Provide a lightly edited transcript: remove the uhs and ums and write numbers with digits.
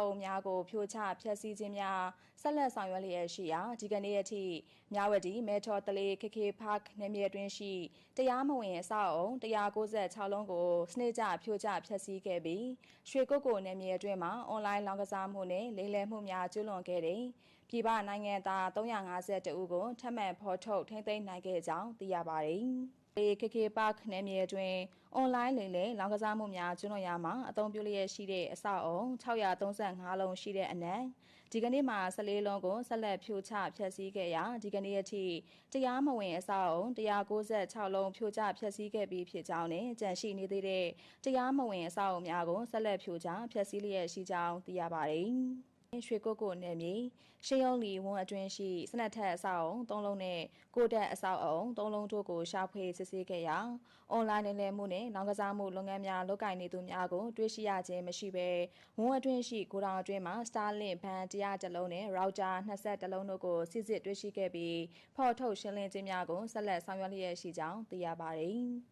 အုံများကိုဖြိုချဖျက်ဆီးခြင်းများဆက်လက်ဆောင်ရွက်လျက်ရှိရာဒီကနေ့အထိမြဝတီမဲထော်တလေး KK Park နယ်မြေတွင်ရှိတရားမဝင်အဆောက်အုံ196လုံးကိုစနစ်ကျဖြိုချဖျက်ဆီးခဲ့ပြီးရွှေကုက္ကိုနယ်မြေအတွင်းမှာအွန်လိုင်းလောင်းကစားမှုနဲ့လိမ်လည်မှုများကျူးလွန်ခဲ့တဲ့ပြည်ပနိုင်ငံသား352ဦးကိုထပ်မံဖော်ထုတ်ထိန်းသိမ်းနိုင်ခဲ့ကြောင်းသိရပါတယ်။ KK Park နယ်မြေတွင်အွန်လိုင်းလိမ်လည်လောင်းကစားမှုများကျူးလွန်ရာမှာအသုံးပြုလျက်ရှိတဲ့အဆောက်အုံ635လုံးရှိတဲ့အနက်ဒီကနေ့မှာ14လုံးကိုဆက်လက်ဖြိုချဖျက်ဆီးခဲ့ရာဒီကနေ့အထိတရားမဝင်အဆောက်အုံ196လုံးဖြိုချဖျက်ဆီးခဲ့ပြီးဖြစ်ကြောင်းနဲ့ကြန့်ရှိနေသေးတဲ့တရားမဝင်အဆောက်အုံများကိုဆက်လက်ဖြိုချဖျက်ဆီးလျက်ရှိကြောင်းသိရပါတယ်။ရွှေကုက္ကိုနယ်မြေရှေးရုံးလီဝန်းအတွင်းရှိစနက်ထက်အဆောက်အုံ3လုံးနဲ့ကိုတက်အဆောက်အုံ3လုံးတို့ကိုရှာဖွေစစ်ဆေးခဲ့ရာအွန်လိုင်းလိမ်လည်မှုနဲ့လောင်းကစားမှုလုပ်ငန်းများလုပ်ကိုင်နေသူများကိုတွေ့ရှိရခြင်းမရှိဘဲဝန်းအတွင်းရှိဂိုဒေါင်အတွင်းမှာ Starlink ဘန်100လုံးနဲ့ Router 20လုံးတို့ကိုစစ်ဆေးတွေ့ရှိခဲ့ပြီးဖော်ထုတ်ရှင်းလင်းခြင်းများကိုဆက်လက်ဆောင်ရွက်လျက်ရှိကြောင်းသိရပါတယ်။